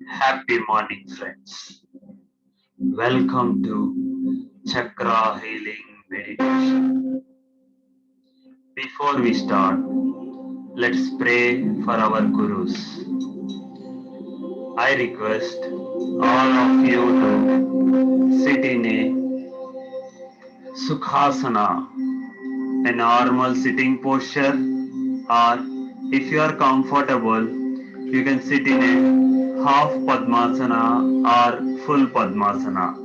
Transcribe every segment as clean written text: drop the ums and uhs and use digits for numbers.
Happy morning, friends. Welcome to Chakra Healing Meditation. Before we start, let's pray for our Gurus. I request all of you to sit in a Sukhasana, a normal sitting posture, or if you are comfortable, you can sit in a half Padmasana or full Padmasana.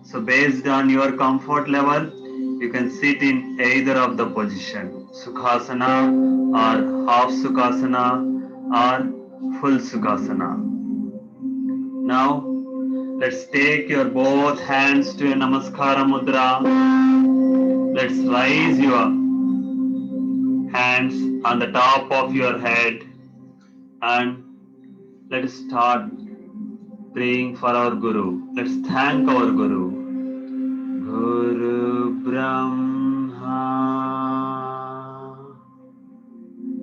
So based on your comfort level, you can sit in either of the position, Sukhasana or half Sukhasana or full Sukhasana. Now let's take your both hands to a Namaskara Mudra. Let's raise your hands on the top of your head and let us start praying for our Guru. Let's thank our Guru. Guru Brahma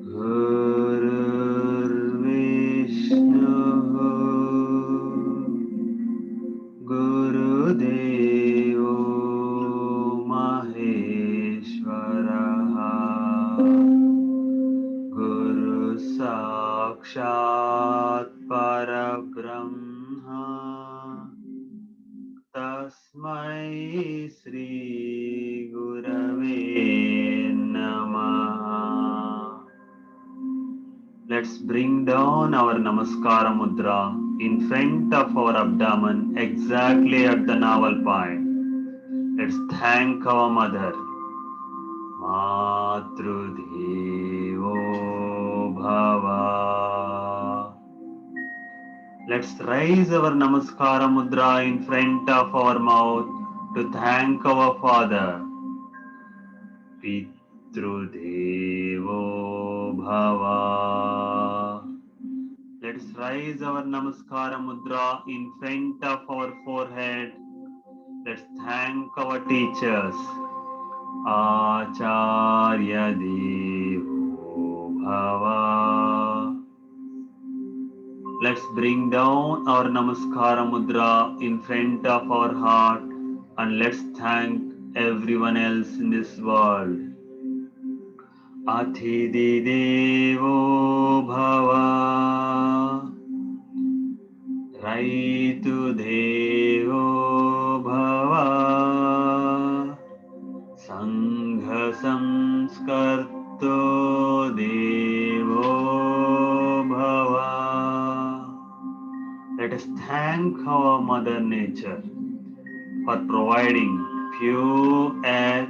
Guru Vishnu Guru Deo Maheshwara Guru Sakshat Parabrahma Tasmai Sri Gurave Namaha. Let's bring down our Namaskara Mudra in front of our abdomen, exactly at the navel point. Let's thank our mother. Matrudevo Bhava. Let's raise our Namaskara Mudra in front of our mouth to thank our Father. Pitrudevo Bhava. Let's raise our Namaskara Mudra in front of our forehead. Let's thank our teachers. Acharya Devo Bhava. Let's bring down our Namaskara Mudra in front of our heart and let's thank everyone else in this world. Atithi Devo Bhava Raitu Devo Bhava Sangha Samskarto Devo Bhava. Let us thank our Mother Nature for providing pure air,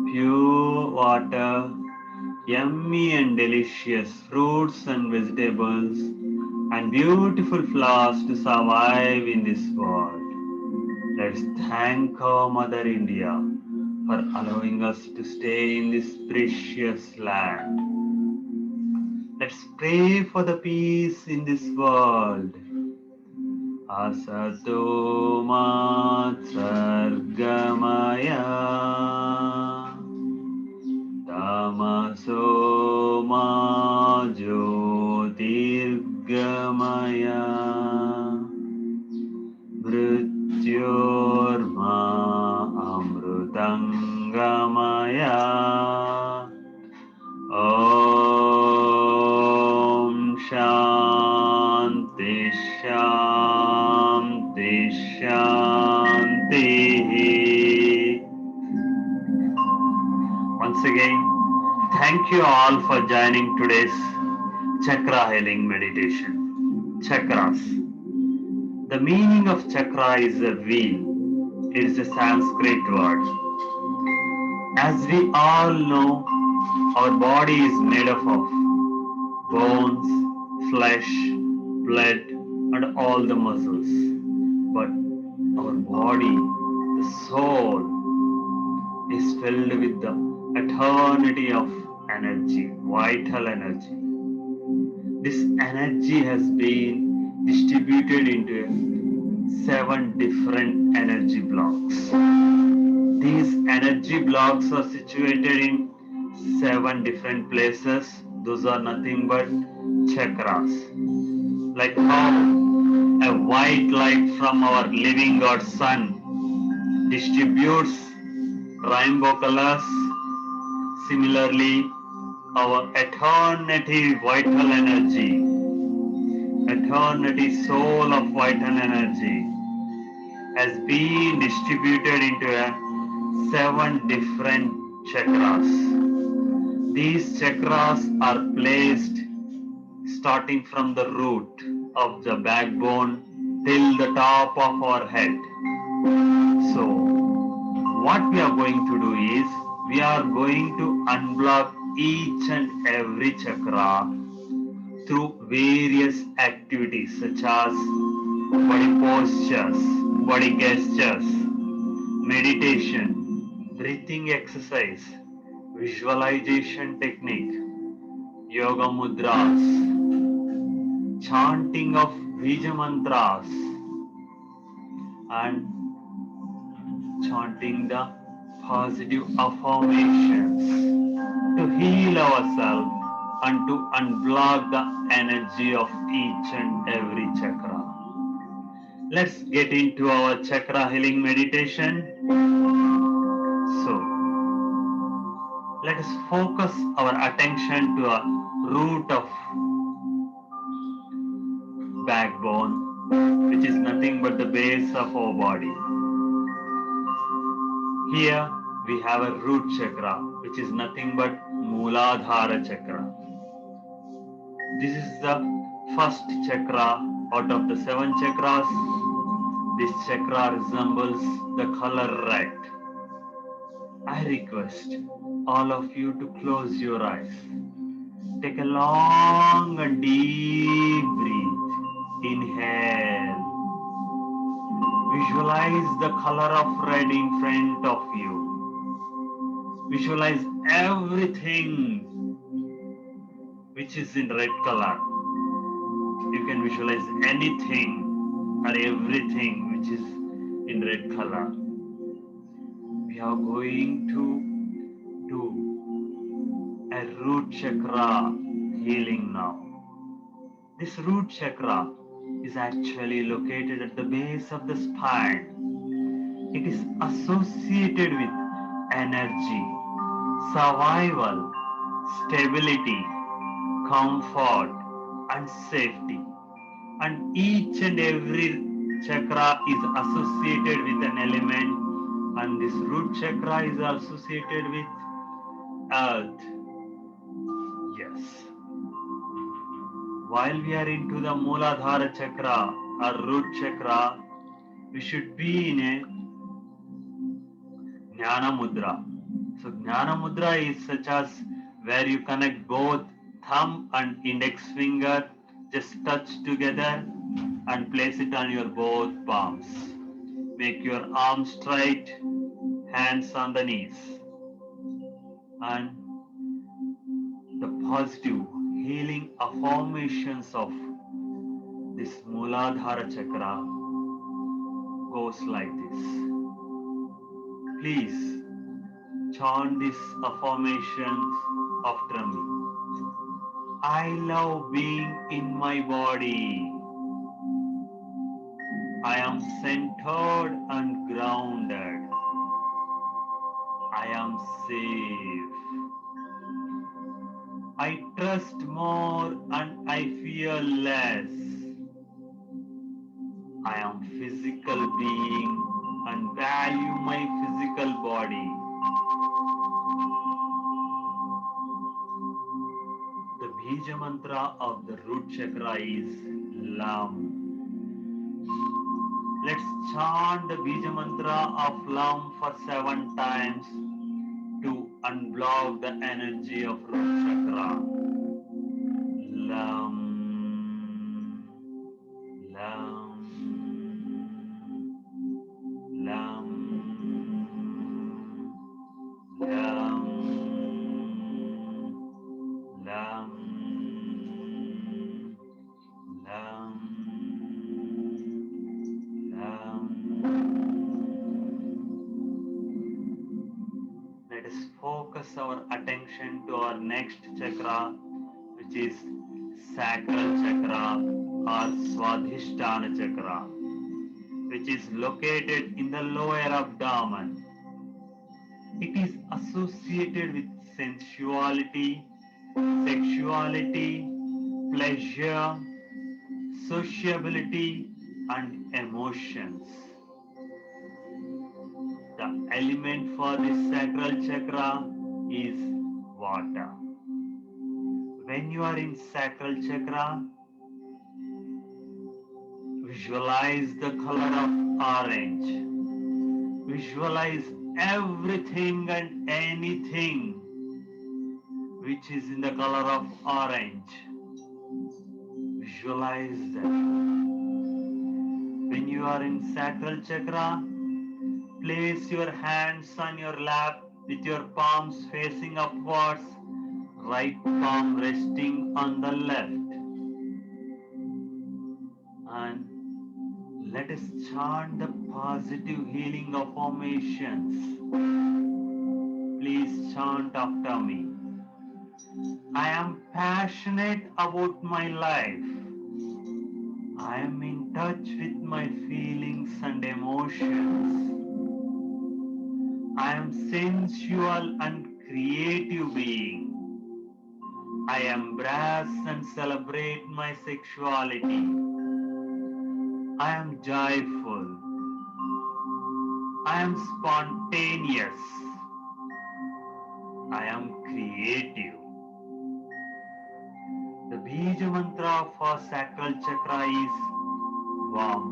pure water, yummy and delicious fruits and vegetables, and beautiful flowers to survive in this world. Let's thank our Mother India for allowing us to stay in this precious land. Let's pray for the peace in this world. Asato ma sargamaya Tamaso ma jyotirgamaya Mrityorma amrutangamaya Om Shanti Shanti Shanti. Once again, thank you all for joining today's Chakra Healing Meditation. Chakras. The meaning of chakra is a wheel. It is a Sanskrit word. As we all know, our body is made up of bones, flesh, blood, and all the muscles. But our body, the soul, is filled with the eternity of energy, vital energy. This energy has been distributed into 7 different energy blocks. These energy blocks are situated in 7 different places. Those are nothing but chakras. Like how A white light from our living God Sun distributes rainbow colors. Similarly, our eternity vital energy, eternity soul of vital energy has been distributed into 7 different chakras. These chakras are placed starting from the root of the backbone till the top of our head. So, what we are going to do is, we are going to unblock each and every chakra through various activities such as body postures, body gestures, meditation, breathing exercise, visualization technique, yoga mudras, chanting of Bija mantras, and chanting the positive affirmations to heal ourselves and to unblock the energy of each and every chakra. Let's get into our chakra healing meditation. So, let us focus our attention to a root of backbone, which is nothing but the base of our body. Here we have a root chakra, which is nothing but Mooladhara chakra. This is the first chakra out of the 7 chakras. This chakra resembles the color red. I request all of you to close your eyes. Take a long and deep breath. Inhale. Visualize the color of red in front of you. Visualize everything which is in red color. You can visualize anything or everything which is in red color. We are going to do a root chakra healing now. This root chakra is actually located at the base of the spine. It is associated with energy, survival, stability, comfort, and safety. And each and every chakra is associated with an element, and this root chakra is associated with earth. Yes. While we are into the Mooladhara chakra or root chakra, we should be in a Jnana Mudra. So Jnana Mudra is such as where you connect both thumb and index finger, just touch together and place it on your both palms. Make your arms straight, hands on the knees, and the positive healing affirmations of this Mooladhara chakra goes like this. Please chant these affirmations after me. I love being in my body. I am centered and grounded. I am safe. I trust more and I fear less. I am physical being and value my physical body. The Bija mantra of the root chakra is Lam. Let's chant the Bija mantra of Lam for 7 times to unblock the energy of root chakra. Lam, Lam, Lam, Lam, Lam, Lam, Lam. Let us focus our attention to our next chakra, which is sacral chakra or Swadhisthana chakra, which is located in the lower abdomen. It is associated with sensuality, sexuality, pleasure, sociability, and emotions. The element for this sacral chakra is water. When you are in sacral chakra, visualize the color of orange. Visualize everything and anything which is in the color of orange. Visualize that. When you are in sacral chakra, place your hands on your lap with your palms facing upwards, right palm resting on the left. And let us chant the positive healing affirmations. Please chant after me. I am passionate about my life. I am in touch with my feelings and emotions. I am sensual and creative being. I embrace and celebrate my sexuality. I am joyful. I am spontaneous. I am creative. The Bija mantra for sacral chakra is Vam.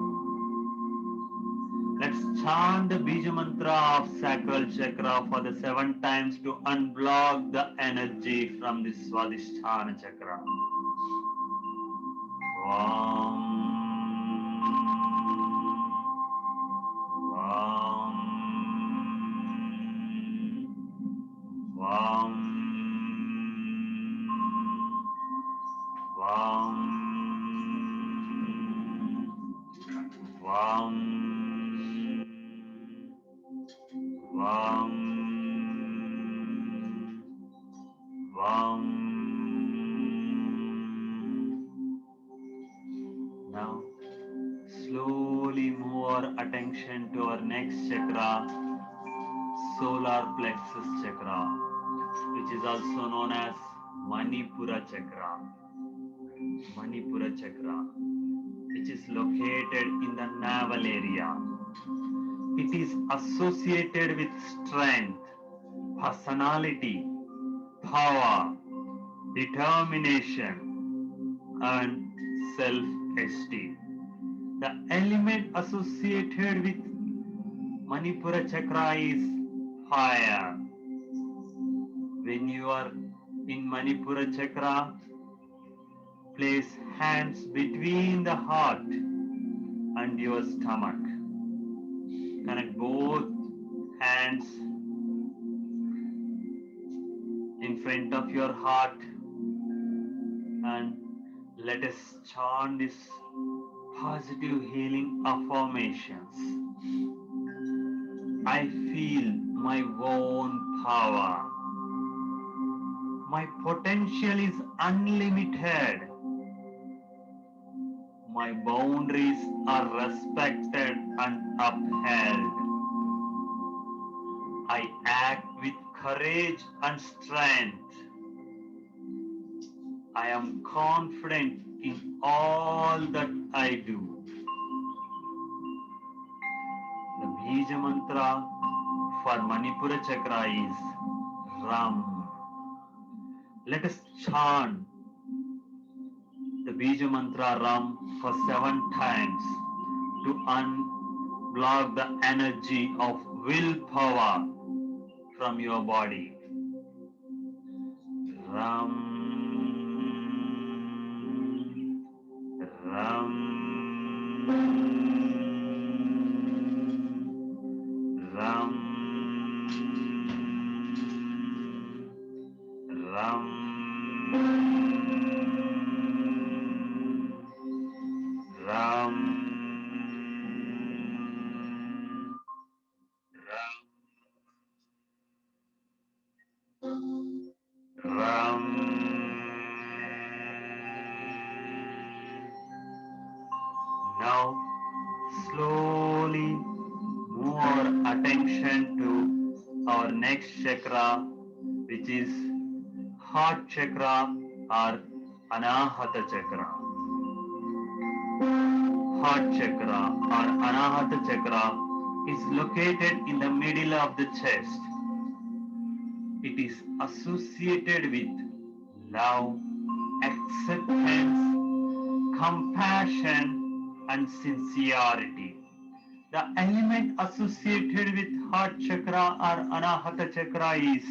Let's chant the Bija mantra of sacral chakra for the 7 times to unblock the energy from this Swadhisthana chakra. Vam. Vam. Vam. Vam. Vam. Vam. Vam. Now, slowly move our attention to our next chakra, solar plexus chakra, which is also known as Manipura chakra. Manipura chakra, which is located in the navel area. It is associated with strength, personality, power, determination, and self-esteem. The element associated with Manipura chakra is fire. When you are in Manipura chakra, place hands between the heart and your stomach. Connect both hands in front of your heart and let us chant this positive healing affirmations. I feel my own power. My potential is unlimited. My boundaries are respected and upheld. I act with courage and strength. I am confident in all that I do. The Bija mantra for Manipura chakra is Ram. Let us chant the Bija mantra Ram for 7 times to unblock the energy of willpower from your body. Ram. Ram. Ram. Ram. Ram. Ram. Ram. attention to our next chakra, which is heart chakra or Anahata chakra. Heart chakra or Anahata chakra is located in the middle of the chest. It is associated with love, acceptance, compassion, and sincerity. The element associated with heart chakra or Anahata chakra is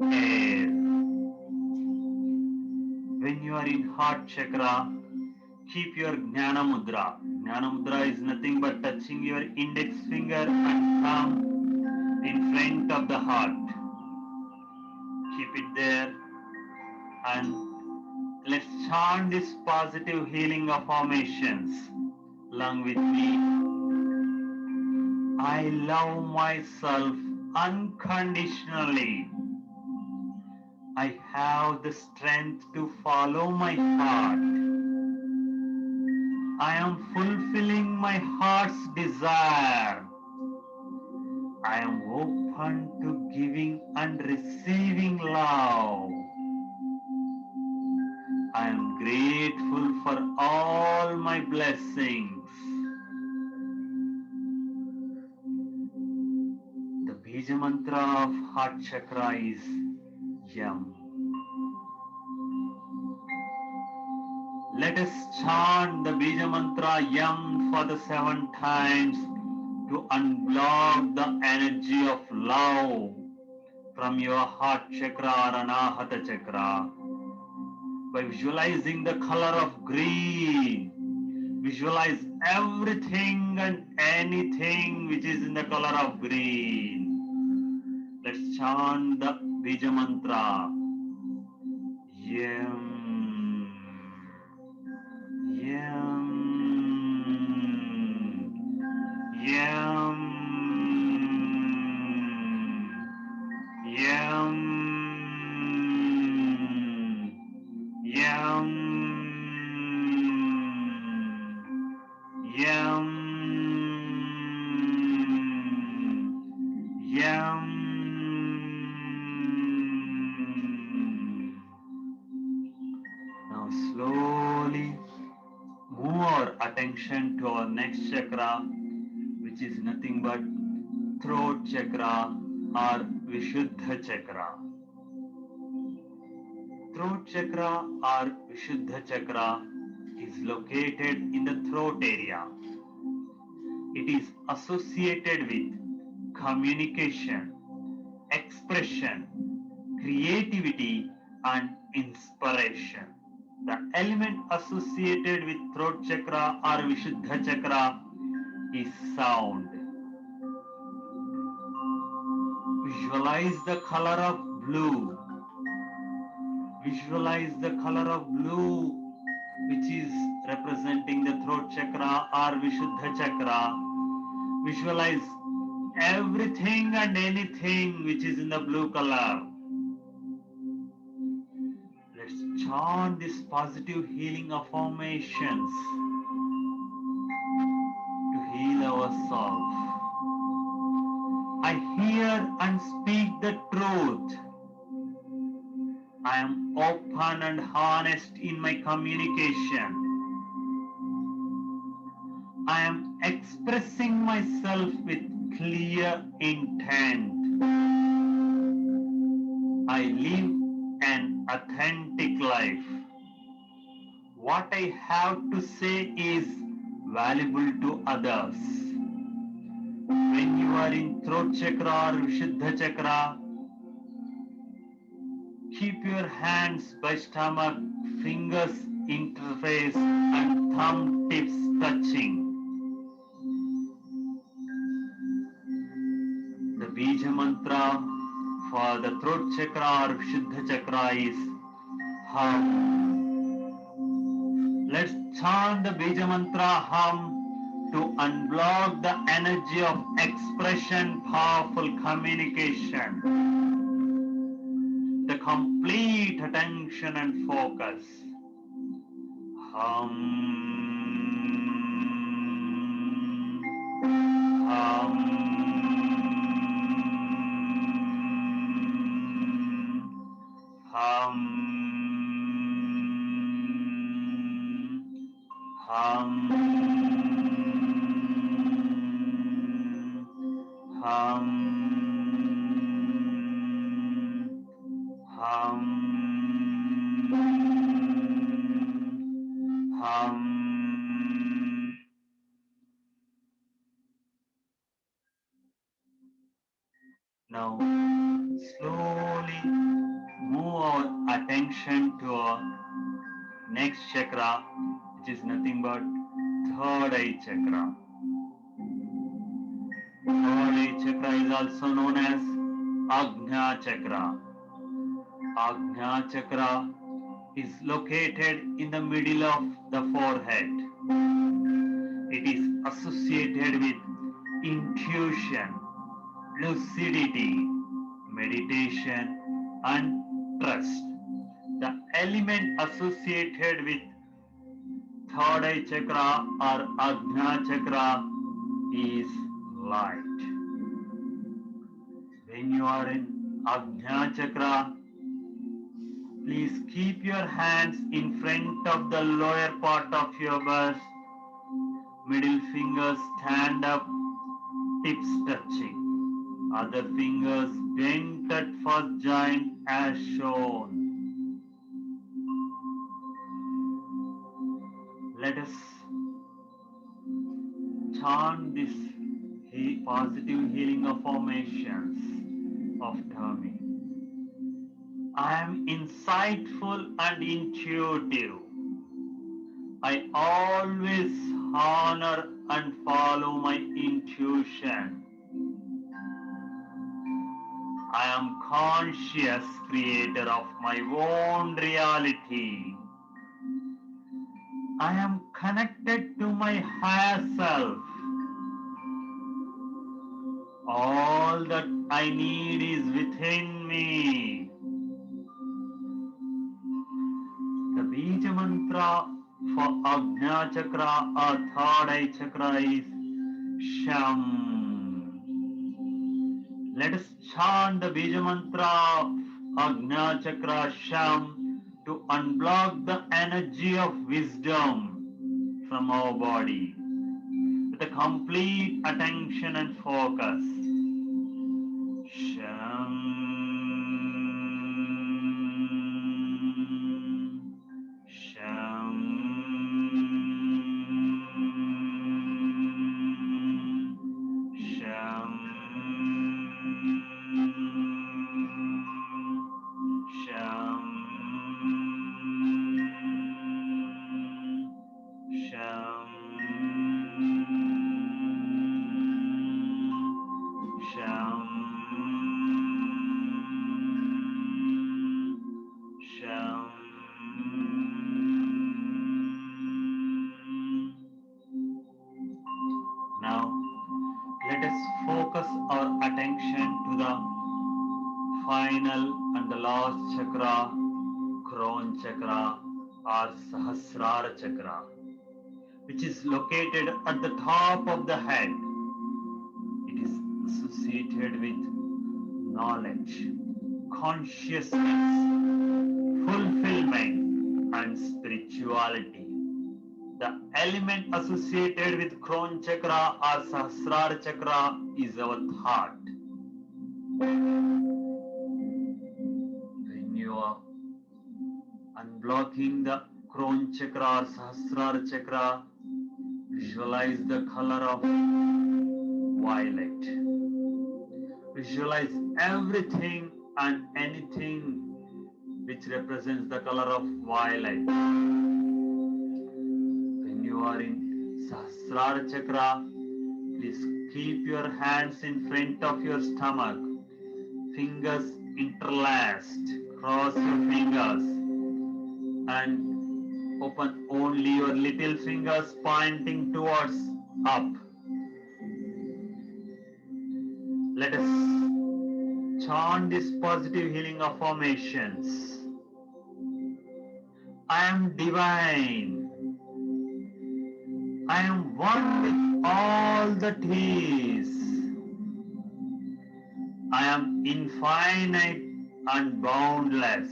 air. When you are in heart chakra, keep your Jnana Mudra. Jnana Mudra is nothing but touching your index finger and thumb in front of the heart. Keep it there and let's chant this positive healing affirmations along with me. I love myself unconditionally. I have the strength to follow my heart. I am fulfilling my heart's desire. I am open to giving and receiving love. I am grateful for all my blessings. The Bija mantra of heart chakra is Yam. Let us chant the Bija mantra Yam for the 7 times to unblock the energy of love from your heart chakra or Anahata chakra. By visualizing the color of green, visualize everything and anything which is in the color of green. Let's chant the Bija mantra. Yam. Yam. Yam. Yam. Yam. Yam. Yam. Now slowly move our attention to our next chakra, which is nothing but throat chakra or Vishuddha chakra. Throat chakra or Vishuddha chakra is located in the throat area. It is associated with communication, expression, creativity, and inspiration. The element associated with throat chakra or Vishuddha chakra is sound. Visualize the color of blue. Visualize the color of blue, which is representing the throat chakra or Vishuddha chakra. Visualize everything and anything which is in the blue color. Let's chant these positive healing affirmations to heal ourselves. I hear and speak the truth. I am open and honest in my communication. I am expressing myself with clear intent. I live an authentic life. What I have to say is valuable to others. When you are in throat chakra or Vishuddha chakra, keep your hands by stomach, fingers interface and thumb tips touching. The Bija mantra for the throat chakra or Vishuddha chakra is Hum. Let's chant the Bija mantra Hum to unblock the energy of expression, powerful communication, the complete attention and focus. Hum. Hum. Hum, hum, hum. Now, slowly move our attention to our next chakra, which is nothing but third eye chakra. Third eye chakra is also known as Ajna chakra. Ajna chakra is located in the middle of the forehead. It is associated with intuition, lucidity, meditation, and trust. The element associated with third eye chakra or Ajna chakra is light. When you are in Ajna chakra, please keep your hands in front of the lower part of your bust. Middle fingers stand up, tips touching. Other fingers bent at first joint as shown. Let us chant this positive healing affirmations after me. I am insightful and intuitive. I always honor and follow my intuition. I am conscious creator of my own reality. I am connected to my higher self. All that I need is within me. The Bija mantra for Ajna chakra or third eye chakra is Sham. Let us chant the Bija mantra of Ajna chakra Sham to unblock the energy of wisdom from our body with a complete attention and focus. Sham. Sham. Sham. Sham. Sham. Sham. Sham. Now, let us focus our attention to the final and the last chakra, Crown chakra or Sahasrara chakra, which is located at the top of the head. It is associated with knowledge, consciousness, fulfillment, and spirituality. The element associated with Crown chakra or Sahasrara chakra is our thought. When you are unblocking the Crown chakra or Sahasrara chakra, visualize the color of violet. Visualize everything and anything which represents the color of violet. When you are in Sahasrara chakra, please keep your hands in front of your stomach. Fingers interlaced. Cross your fingers and open only your little fingers pointing towards up. Let us chant these positive healing affirmations. I am divine. I am one with all that is. I am infinite and boundless.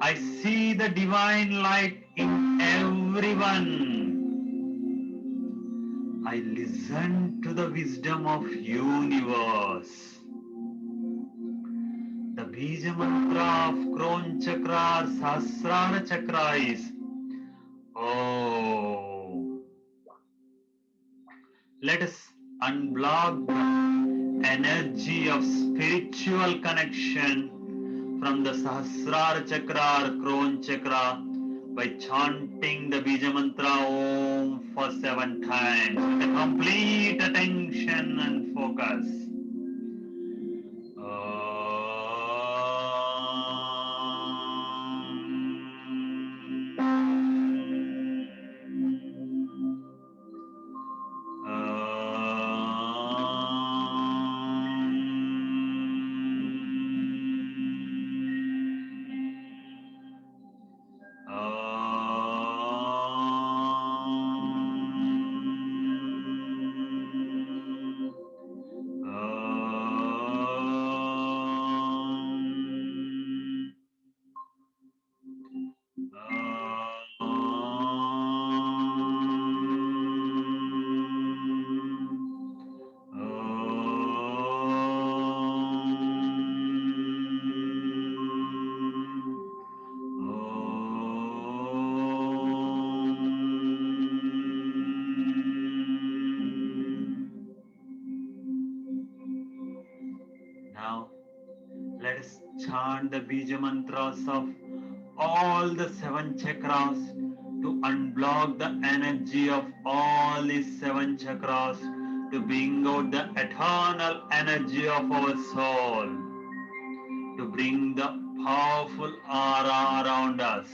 I see the divine light in everyone. I listen to the wisdom of universe. The Bija mantra of Kron Chakra, Sahasrara Chakra is Oh. Let us unblock the energy of spiritual connection from the Sahasrara Chakra or Kron Chakra by chanting the Bija mantra Om for 7 times with a complete attention and focus. Now, let us chant the Bija mantras of all the 7 chakras to unblock the energy of all these 7 chakras to bring out the eternal energy of our soul, to bring the powerful aura around us.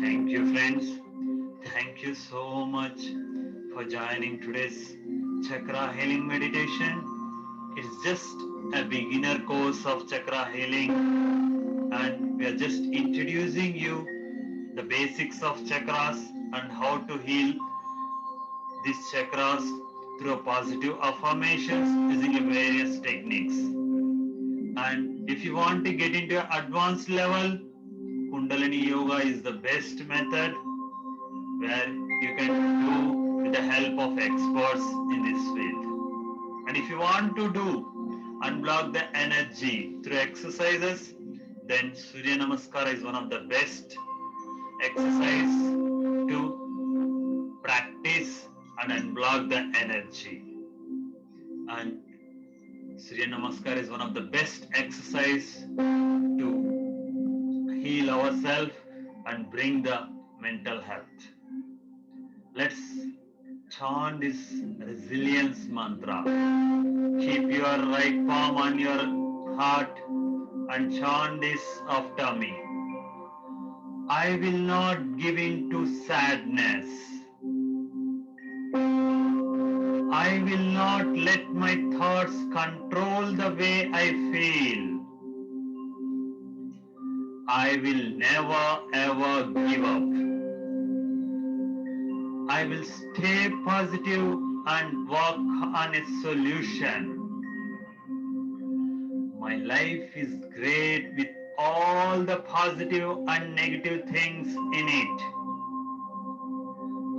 Thank you, friends. Thank you so much for joining today's chakra healing meditation. It's just a beginner course of chakra healing, and we are just introducing you the basics of chakras and how to heal these chakras through positive affirmations using various techniques. And if you want to get into an advanced level, Kundalini Yoga is the best method where you can do with the help of experts in this field. And if you want to do unblock the energy through exercises, then Surya Namaskara is one of the best exercise to practice and unblock the energy. And Surya Namaskar is one of the best exercise to heal ourselves and bring the mental health. Let's chant this resilience mantra. Keep your right palm on your heart and chant this after me. I will not give in to sadness. I will not let my thoughts control the way I feel. I will never ever give up. I will stay positive and work on a solution. My life is great with all the positive and negative things in it.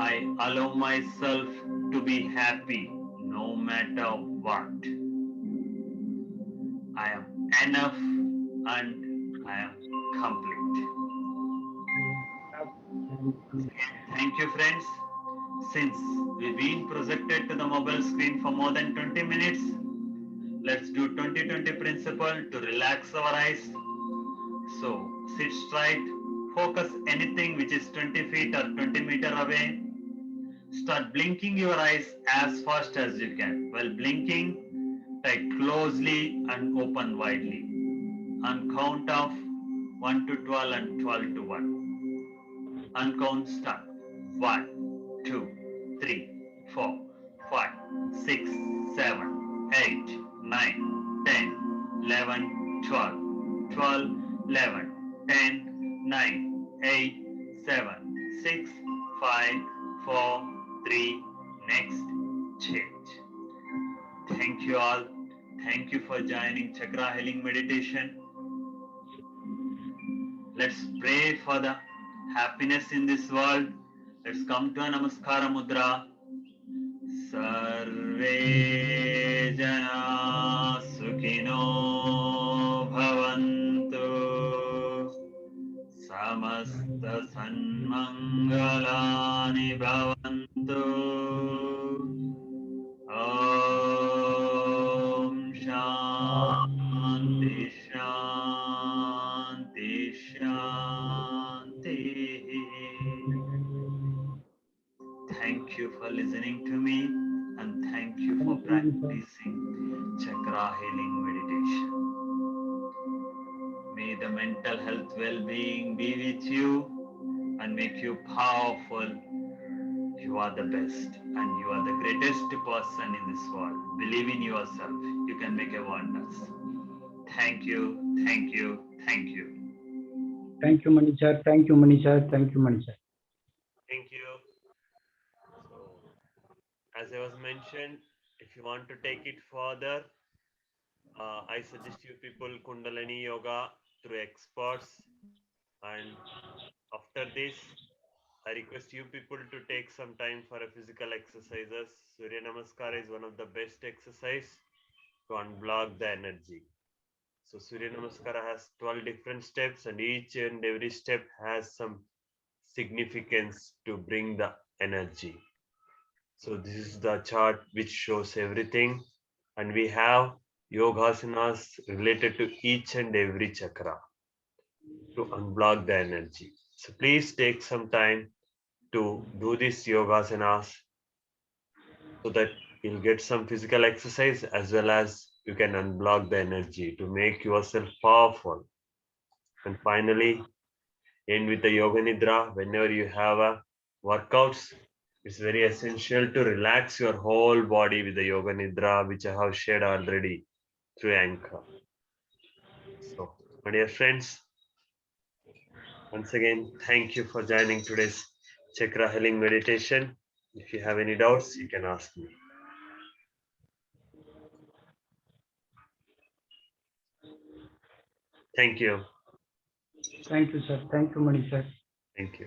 I allow myself to be happy no matter what. I am enough and I am complete. Thank you, friends. Since we've been projected to the mobile screen for more than 20 minutes, let's do 20-20 principle to relax our eyes. So sit straight, focus anything which is 20 feet or 20 meters away. Start blinking your eyes as fast as you can. While blinking, tight closely and open widely. On count of 1 to 12 and 12 to 1. On count start. 1, 2, 3, 4, 5, 6, 7, 8, 9, 10, 11, 12, 12, 11, 10, 9, 8, 7, 6, 5, 4, 3, next, change. Thank you all. Thank you for joining Chakra Healing Meditation. Let's pray for the happiness in this world. Let's come to a Namaskara Mudra. Sarve Jana Sukhino Bhavantu Samasta Sanmangalani Bhavantu Om Shanti Shanti Shanti. Thank you for listening to me and thank you for practicing Chakra Healing Meditation. May the mental health well-being be with you and make you powerful. You are the best and you are the greatest person in this world. Believe in yourself. You can make a wonders. Thank you, thank you, thank you. Thank you, Manisha. Thank you, Manisha. Thank you, Manisha. Thank you. So, as I was mentioned, if you want to take it further, I suggest you people Kundalini Yoga through experts. And after this, I request you people to take some time for a physical exercises. Surya Namaskar is one of the best exercise to unblock the energy. So Surya Namaskara has 12 different steps and each and every step has some significance to bring the energy. So this is the chart which shows everything and we have yogasanas related to each and every chakra to unblock the energy. So please take some time to do these yogasanas so that you'll get some physical exercise as well as you can unblock the energy to make yourself powerful. And finally, end with the yoga nidra. Whenever you have a workouts, it's very essential to relax your whole body with the yoga nidra, which I have shared already through Anchor. So, my dear friends, once again, thank you for joining today's Chakra Healing Meditation. If you have any doubts, you can ask me. Thank you. Thank you, sir. Thank you, Manisha. Thank you.